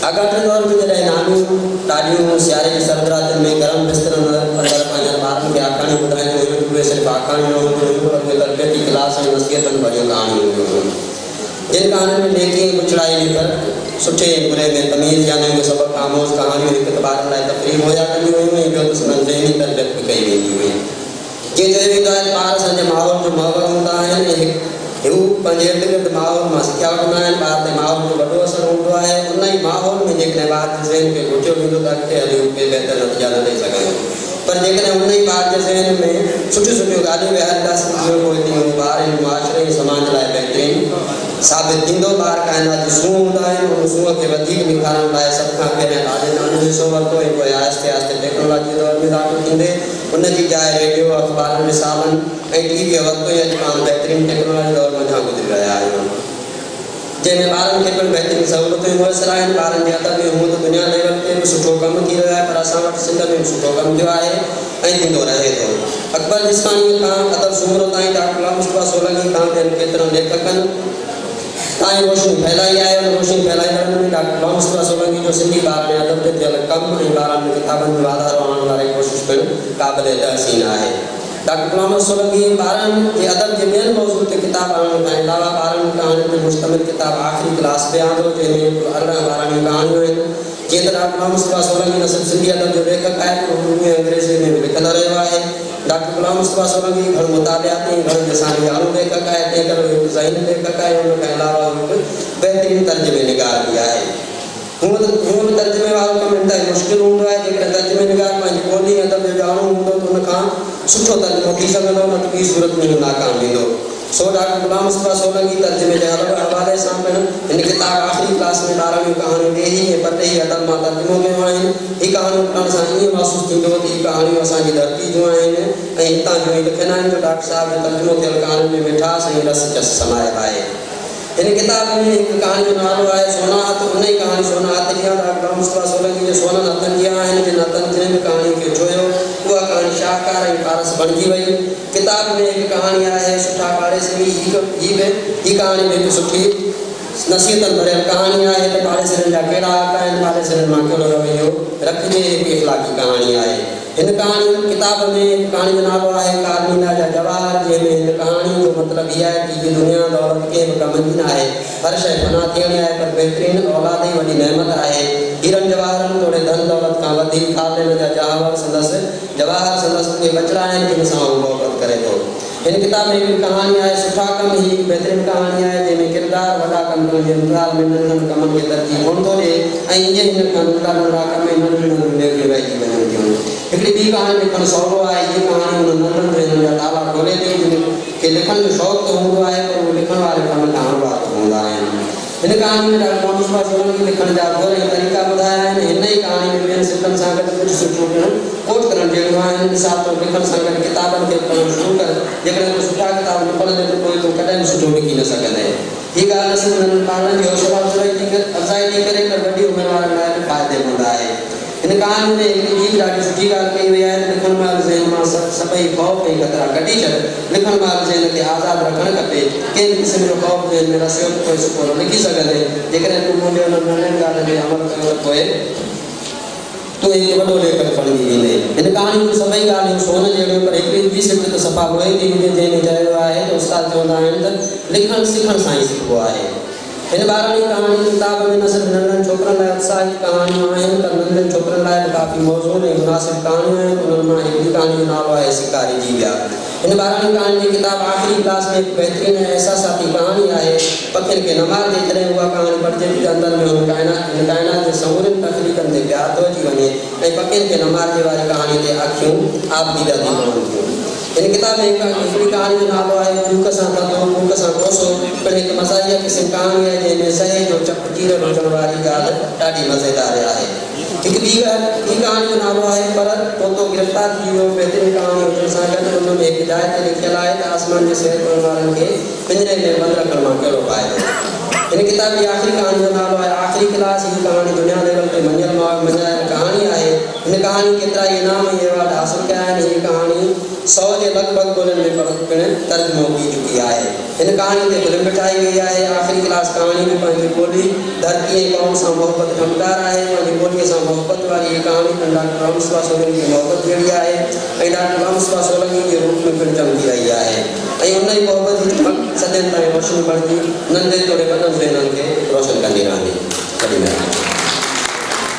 आगाटे दौर में जॾहिं नानियूं ॾाढियूं सियारे जी सरबराहनि में गरम बिस्तरनि अंदरि पंहिंजे ॿारनि खे आखाणियूं ॿुधाईंदियूं हुयूं। उहे सिर्फ़ु आखाणियूं न हूंदियूं हुयूं पर उहे तरबियती क्लास ऐं नसीहतनि भरियूं कहाणियूं हूंदियूं हुयूं। जिन कहाणियुनि में नेकी ऐं बुछड़ाई जी फ़र्क़ु, सुठे ऐं बुरे में तमीज़ यानी उहे सबक़ आमोज़ कहाणियूं हिकु त ॿारनि लाइ तफ़रीह मुहैया कंदियूं हुयूं ऐं ॿियो त संदनि ज़हनी तरबियत बि कई वेंदी हुई। जीअं चयो वेंदो आहे ॿार असांजे माहौल जो महवर हूंदा आहिनि ऐं हू पंहिंजे इर्द गिर्द माहौल मां सिखिया वठंदा आहिनि। ॿार ते माहौल जो वॾो असरु हूंदो आहे। उन ई माहौल में जेकॾहिं ॿार जे ज़हन खे घुटियो वेंदो त अॻिते हली उहे बहितर नतीजा न ॾेई सघंदो। पर जेकॾहिं उन ई ॿार जे ज़हन में सुठियूं सुठियूं ॻाल्हियूं विहारींदासीं जीअं पोइ उहे ॿार ऐं मुआशरे ऐं समाज लाइ बहितरीनु साबित थींदो। ॿार काइनात जी सूंह हूंदा आहिनि। उन सूंह खे वधीक निखारण लाइ सभ खां पहिरियों ॾाढे नंढो हिसो वरितो ऐं पोइ आहिस्ते आहिस्ते टेक्नोलॉजी जे दौर में दाख़िल थींदे उनजी जाइ रेडियो अख़बारनि रिसालनि ऐं टीवीअ वरितो ऐं अॼु पाण बहितरीनु टेक्नोलॉजी दौर मंझां गुज़री रहिया आहियूं, जंहिंमें ॿारनि खे पिणु बहितरीनु सहूलियतूं मुयसरु आहिनि। ॿारनि जे हथ में हूअं त दुनिया लेवल ते बि सुठो कमु थी रहियो आहे, पर असां वटि सिंध में बि सुठो कमु थियो आहे ऐं थींदो रहे थो। अकबर जिस्तानी खां अदल सूमरो ताईं डॉक्टर गुलाम मुस्तफा सोलंगी खां ॿियनि केतिरनि लेखकनि ताईं रोशनी फैलाई आहे। उन रोशनी फैलाईंदड़ में डॉक्टर गुलाम मुस्तफा सोलंगी जो सिंधी ॿारनि जे अदब ते थियल कमु ऐं ॿारनि में किताबनि में वाधारो आणण वारी कोशिशि पिणु क़ाबिल तहसीन आहे। डॉक्टर गुलाम सोलंगी ॿारनि जे अदब जे ॿियनि मौज़ूअ ते किताब आणण खां अलावा ॿारनि कहाणियुनि ते मुश्तमिल किताब आख़िरी क्लास पे आंदो, जंहिंमें 11-12 कहाणियूं आहिनि। जीअं त डॉक्टर गुलाम मुस्तफा सोलंगी न सिर्फ़ु सिंधी अदब जो लेखक आहे पर उर्दू ऐं अंग्रेज़ी में बि लिखंदो रहियो आहे। डॉक्टर गुलाम मुस्तफा सोलंगी घणो मुतालियाती ऐं घणो लिसानी आलू लेखक आहे, तंहिं करे हिकु ज़हीन लेखक आहे। उन खां अलावा हिकु बहितरीनु तर्जुमे निगार बि आहे। हूअं बि तर्जुमे वारो कमु इंतहाई मुश्किल हूंदो आहे। जेकॾहिं तर्जुमे निगार पंहिंजी ॿोली अदब जो ॼाणू हूंदो त उन खां सुठो तर्जुमो थी सघंदो, न त ॿी सूरत में नाकाम थींदो। सो डॉक्टर गुलाम मुस्तफा सोलंगी तर्जुमे जे हवाले सां पिणु हिन किताब आख़िरी क्लास में 12 कहाणियूं ॾेही ऐं परॾेही अदब मां तर्जुमो कयो आहिनि। हीअ कहाणियूं पढ़ण सां ईअं महसूसु थींदो त हीअ कहाणियूं असांजी धरती जूं आहिनि ऐं हितां जूं लिखंदा आहिनि जो डॉक्टर साहिब जो तर्जुमो थियल कहाणियुनि में मिठास ऐं रस चस समायल आहे। हिन किताब में हिकु कहाणी जो नालो आहे सोना हथ। उन ई कहाणी सोना हथ जी आहे। डॉक्टर गुलाम मुस्तफा सोलंगी जे सोननि हथनि जी आहिनि। जिन हथनि जंहिं बि कहाणी खे छुयो उहा कहाणी शाहकार ऐं पारस बणिजी वई। किताब में हिकु कहाणी आहे सुठा पाड़ेसरी। हीअ कहाणी में हिकु सुठी नसीहतनि भरियल कहाणी आहे त पाड़ेसरनि जा कहिड़ा हक़ आहिनि, पाड़ेसरनि मां कहिड़ो रवैयो रखिजे। हिकु इख़लाक़ी कहाणी आहे। हिन कहाणी किताब में हिकु कहाणी जो नालो आहे कारमीना जा जवाहर, जंहिंमें हिन कहाणी जो मतिलबु इहा आहे कि हीअ दुनिया दौलत कंहिं बि कम जी न आहे। हर शइ फना थियणी आहे पर बहितरीनु औलाद ई वॾी नेमत आहे। हीरनि जवाहरनि तोड़े धन दौलत खां वधीक खालिन जा जवाहर संदसि के बचड़ा आहिनि जिन सां उहो मोहबत करे थो। हिन किताब में हिकु कहाणी आहे सुठा कम। ही हिकु बहितरीनु कहाणी आहे जंहिंमें किरदारु वॾा कम जे इंतज़ार में नंढनि कमनि खे तरजीह कोन थो ॾिए ऐं ईअं हिन खां नंढा कम ऐं नंढियूं नेकियूं रहिजी वञनि थियूं। हिकिड़ी ॿी कहाणी लिखणु सवलो आहे। हीअ कहाणी उन नंढनि हिननि जा ताला खोले थी जिन खे लिखण जो शौक़ु त हूंदो आहे पर उहे लिखण वारे कम खां अणवार हूंदा आहिनि। हिन कहाणी में डॉक्टर गुलाम मुस्तफा सोलंगी लिखण जा गुर ऐं तरीक़ा ॿुधाया आहिनि। हिन ई कहाणी में ॿियनि सिफ़तनि सां गॾु कुझु सुठो कोट करण जहिड़ियूं आहिनि। मिसाल तौरु लिखण सां गॾु किताबनि खे पढ़णु शुरू कर। जेकॾहिं तूं सुठा किताब न पढ़ंदे त पोइ तूं कॾहिं बि सुठो लिखी न सघंदे। हीअ ॻाल्हि न सिर्फ़ु नंढनि ॿारनि जी हौसला अफ़ज़ाई थी करे पर वॾी उमिरि वारनि लाइ बि फ़ाइदेमंद आहे। हिन कहाणी में हिकिड़ी ॿी ॾाढी सुठी ॻाल्हि कई वई आहे। लिखण महिल ज़हन मां सभई ख़ौफ़ ऐं ख़तरा कढी छॾ। लिखण महिल ज़हन खे आज़ादु रखणु खपे। कंहिं बि क़िस्म जो ख़ौफ़ ज़हन में रसियो त पोइ सुठो न लिखी सघंदे। जेकॾहिं तूं मुंहिंजे उन नंढनि ॻाल्हियुनि ते अमल कयो त पोइ तूं हिकु वॾो लेखक बणिजी वेंदे। हिन कहाणी में सभई ॻाल्हियूं सोन जहिड़ियूं पर हिकिड़ी ॿी सिफ़त त सफ़ा उहे थी हुजे जंहिंमें चयो आहे त उस्ताद चवंदा आहिनि त लिखणु सिखण सां ई सिखिबो आहे। हिन ॿारनि जी कहाणी किताब में न सिर्फ़ु नंढनि छोकिरनि लाइ उत्साहित कहाणियूं आहिनि पर नंढनि छोकिरनि लाइ बि काफ़ी मौज़ून ऐं मुनासिब कहाणियूं आहिनि। उन्हनि मां हिकिड़ी कहाणी जो नालो आहे शिकारी जी विया। हिन ॿारनि जी कहाणी जी किताब आख़िरी क्लास में हिकु बहितरीनु ऐं अहसासाती कहाणी आहे। पखियुनि खे न मारिजे जॾहिं उहा कहाणी पढ़िजे त अंदरि में हिन काइनात जे समूरनि तख़लीक़नि ते प्यार थो अची वञे ऐं पखियुनि खे न मारिजे वारी कहाणी ते अखियूं आबदीदा थी वञनि थियूं। हिन किताब में हिकिड़ी कहाणी जो नालो आहे भूख सां थधो भूख सां कोसो। पिणु हिकु मज़ाहिया क़िस्म कहाणी आहे जंहिंमें सहे जो चप चीर हुजण वारी ॻाल्हि ॾाढी मज़ेदार आहे। हिकु ॿी कहाणी जो नालो आहे पर तोतो गिरफ़्तार थी वियो। बहितरीनु कहाणी हुजण सां गॾु हुन में हिकु जाइ ते लिखियलु आहे त आसमान जे सैर करण वारनि खे पिंजरे में बंदि रखण मां कहिड़ो फ़ाइदो। हिन किताब जी आख़िरी कहाणी जो नालो आहे आख़िरी क्लास। हीअ कहाणी दुनिया लेवल ते मञायल कहाणी आहे। हिन कहाणी केतिरा ई इनाम ऐं अवार्ड हासिल कया आहिनि। हीअ कहाणी 100 के लगभग ॿोलियुनि में पिणु तर्जुमो थी चुकी आहे। हिन कहाणी ते फिल्म ठाही वई आहे। आख़िरी क्लास कहाणी में पंहिंजी ॿोली धरती ऐं क़ौम सां मोहबत फ़नकार आहे। पंहिंजी ॿोलीअ सां मोहबत वारी हीअ कहाणी डॉक्टर गुलाम मुस्तफा सोलंगी जी मोहबत जहिड़ी आहे ऐं डॉक्टर गुलाम मुस्तफा सोलंगी जे रूप में पिणु चमकी रही आहे ऐं उन जी मोहबत जी चमक सदियनि ताईं रोशन बणिजी नंढे तोड़े वॾनि भेनरुनि खे रोशन कंदी रहंदी।